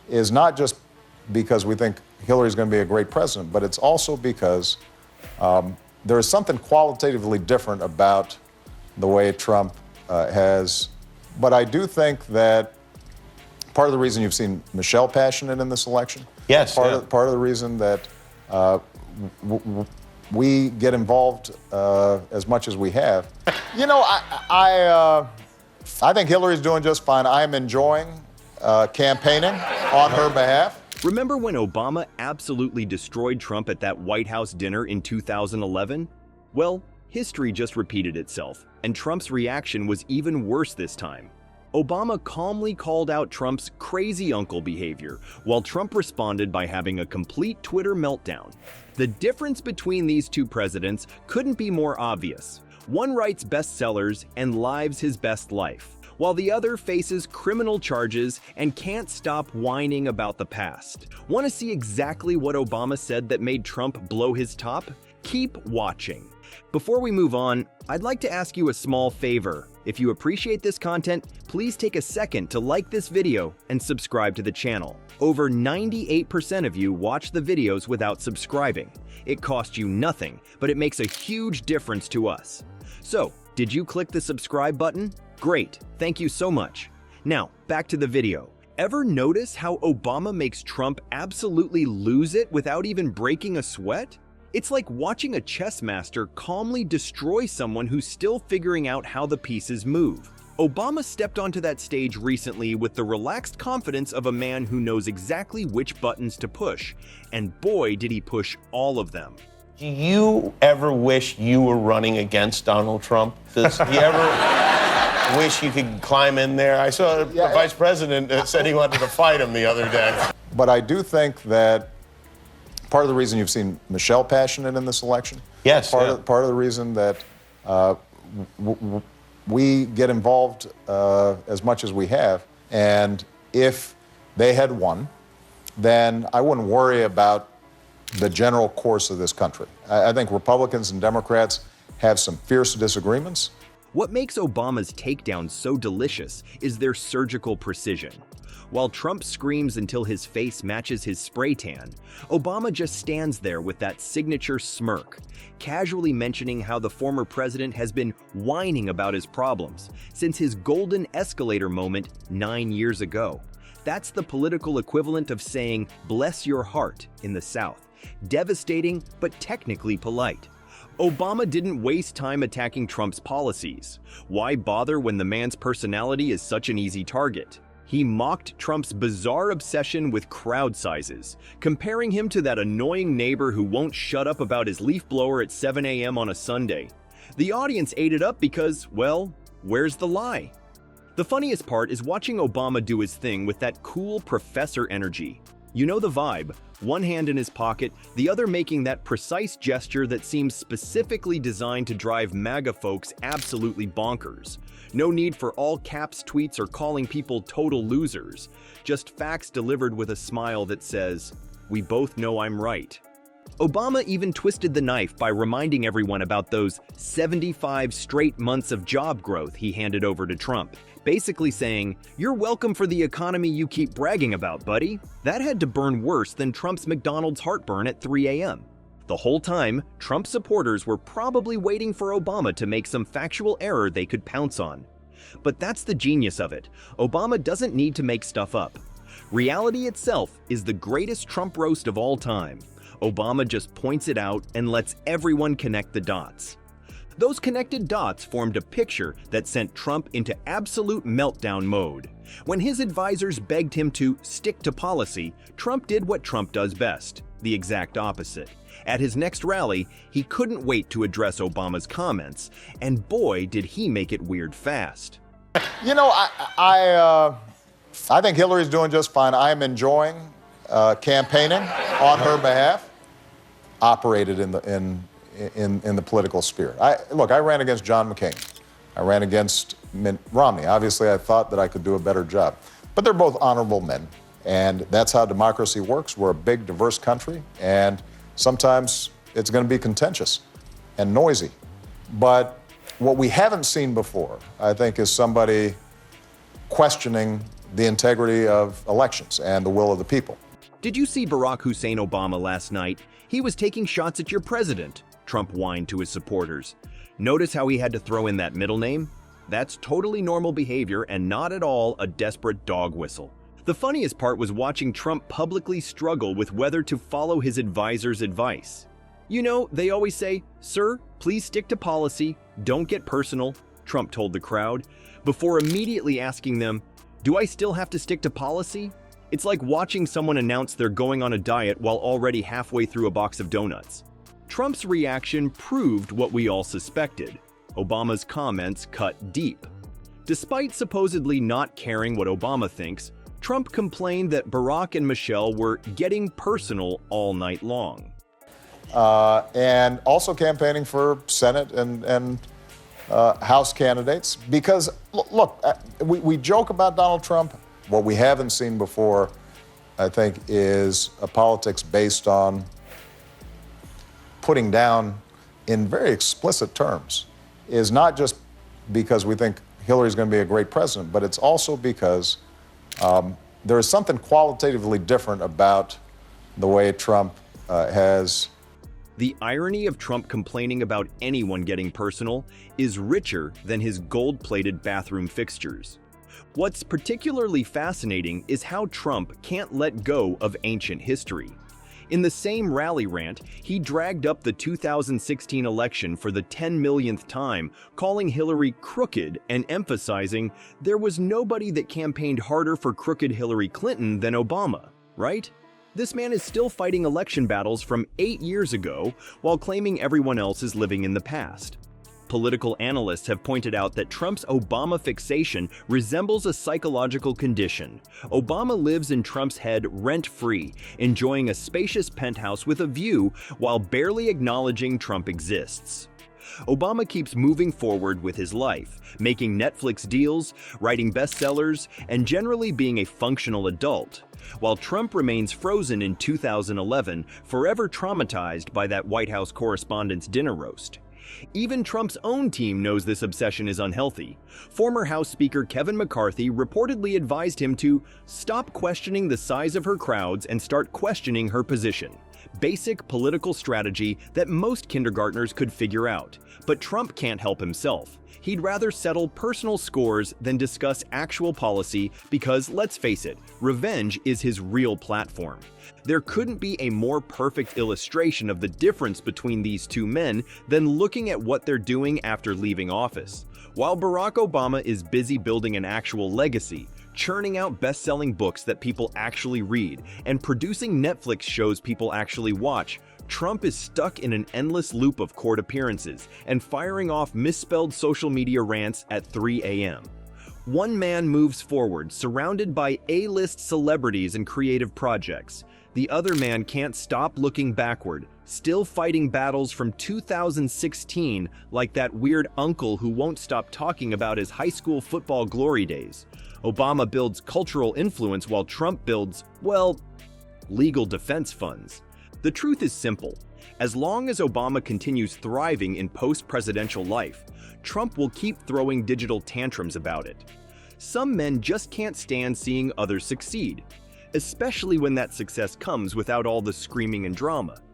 is not just because we think Hillary's going to be a great president, but it's also because there is something qualitatively different about the way Trump has. But I do think that part of the reason you've seen Michelle passionate in this election, yes, part of the reason that we get involved as much as we have. You know, I think Hillary's doing just fine. I'm enjoying campaigning on her behalf. Remember when Obama absolutely destroyed Trump at that White House dinner in 2011? Well, history just repeated itself, and Trump's reaction was even worse this time. Obama calmly called out Trump's crazy uncle behavior, while Trump responded by having a complete Twitter meltdown. The difference between these two presidents couldn't be more obvious. One writes bestsellers and lives his best life, while the other faces criminal charges and can't stop whining about the past. Want to see exactly what Obama said that made Trump blow his top? Keep watching. Before we move on, I'd like to ask you a small favor. If you appreciate this content, please take a second to like this video and subscribe to the channel. Over 98% of you watch the videos without subscribing. It costs you nothing, but it makes a huge difference to us. So, did you click the subscribe button? Great, thank you so much. Now, back to the video. Ever notice how Obama makes Trump absolutely lose it without even breaking a sweat? It's like watching a chess master calmly destroy someone who's still figuring out how the pieces move. Obama stepped onto that stage recently with the relaxed confidence of a man who knows exactly which buttons to push, and boy did he push all of them. Do you ever wish you were running against Donald Trump? Does he ever wish you could climb in there? I saw the vice president said he wanted to fight him the other day. But I do think that part of the reason you've seen Michelle passionate in this election, yes, part of the reason that we get involved as much as we have, and if they had won, then I wouldn't worry about the general course of this country. I think Republicans and Democrats have some fierce disagreements. What makes Obama's takedown so delicious is their surgical precision. While Trump screams until his face matches his spray tan, Obama just stands there with that signature smirk, casually mentioning how the former president has been whining about his problems since his golden escalator moment 9 years ago. That's the political equivalent of saying, "bless your heart" in the South. Devastating, but technically polite. Obama didn't waste time attacking Trump's policies. Why bother when the man's personality is such an easy target? He mocked Trump's bizarre obsession with crowd sizes, comparing him to that annoying neighbor who won't shut up about his leaf blower at 7 a.m. on a Sunday. The audience ate it up because, well, where's the lie? The funniest part is watching Obama do his thing with that cool professor energy. You know the vibe, one hand in his pocket, the other making that precise gesture that seems specifically designed to drive MAGA folks absolutely bonkers. No need for all caps tweets or calling people total losers. Just facts delivered with a smile that says, "We both know I'm right." Obama even twisted the knife by reminding everyone about those 75 straight months of job growth he handed over to Trump, basically saying, "You're welcome for the economy you keep bragging about, buddy." That had to burn worse than Trump's McDonald's heartburn at 3 a.m. The whole time, Trump supporters were probably waiting for Obama to make some factual error they could pounce on. But that's the genius of it. Obama doesn't need to make stuff up. Reality itself is the greatest Trump roast of all time. Obama just points it out and lets everyone connect the dots. Those connected dots formed a picture that sent Trump into absolute meltdown mode. When his advisors begged him to stick to policy, Trump did what Trump does best, the exact opposite. At his next rally, he couldn't wait to address Obama's comments, and boy, did he make it weird fast. You know, I think Hillary's doing just fine. I'm enjoying campaigning on her behalf. Operated in the political sphere. Look, I ran against John McCain. I ran against Mitt Romney. Obviously, I thought that I could do a better job. But they're both honorable men, and that's how democracy works. We're a big, diverse country, and sometimes it's going to be contentious and noisy. But what we haven't seen before, I think, is somebody questioning the integrity of elections and the will of the people. Did you see Barack Hussein Obama last night? He was taking shots at your president, Trump whined to his supporters. Notice how he had to throw in that middle name? That's totally normal behavior and not at all a desperate dog whistle. The funniest part was watching Trump publicly struggle with whether to follow his advisor's advice. You know, they always say, "Sir, please stick to policy, don't get personal," Trump told the crowd, before immediately asking them, "Do I still have to stick to policy?" It's like watching someone announce they're going on a diet while already halfway through a box of donuts. Trump's reaction proved what we all suspected. Obama's comments cut deep. Despite supposedly not caring what Obama thinks, Trump complained that Barack and Michelle were getting personal all night long. And also campaigning for Senate and House candidates. Because, look, we joke about Donald Trump. What we haven't seen before, I think, is a politics based on putting down in very explicit terms. Is not just because we think Hillary's going to be a great president, but it's also because there is something qualitatively different about the way Trump has. The irony of Trump complaining about anyone getting personal is richer than his gold-plated bathroom fixtures. What's particularly fascinating is how Trump can't let go of ancient history. In the same rally rant, he dragged up the 2016 election for the 10 millionth time, calling Hillary crooked and emphasizing there was nobody that campaigned harder for crooked Hillary Clinton than Obama, right? This man is still fighting election battles from 8 years ago while claiming everyone else is living in the past. Political analysts have pointed out that Trump's Obama fixation resembles a psychological condition. Obama lives in Trump's head rent-free, enjoying a spacious penthouse with a view while barely acknowledging Trump exists. Obama keeps moving forward with his life, making Netflix deals, writing bestsellers, and generally being a functional adult, while Trump remains frozen in 2011, forever traumatized by that White House correspondents' dinner roast. Even Trump's own team knows this obsession is unhealthy. Former House Speaker Kevin McCarthy reportedly advised him to stop questioning the size of her crowds and start questioning her position. Basic political strategy that most kindergartners could figure out. But Trump can't help himself. He'd rather settle personal scores than discuss actual policy because, let's face it, revenge is his real platform. There couldn't be a more perfect illustration of the difference between these two men than looking at what they're doing after leaving office. While Barack Obama is busy building an actual legacy, churning out best-selling books that people actually read, and producing Netflix shows people actually watch, Trump is stuck in an endless loop of court appearances and firing off misspelled social media rants at 3 a.m. One man moves forward, surrounded by A-list celebrities and creative projects. The other man can't stop looking backward, still fighting battles from 2016 like that weird uncle who won't stop talking about his high school football glory days. Obama builds cultural influence while Trump builds, well, legal defense funds. The truth is simple. As long as Obama continues thriving in post-presidential life, Trump will keep throwing digital tantrums about it. Some men just can't stand seeing others succeed, especially when that success comes without all the screaming and drama.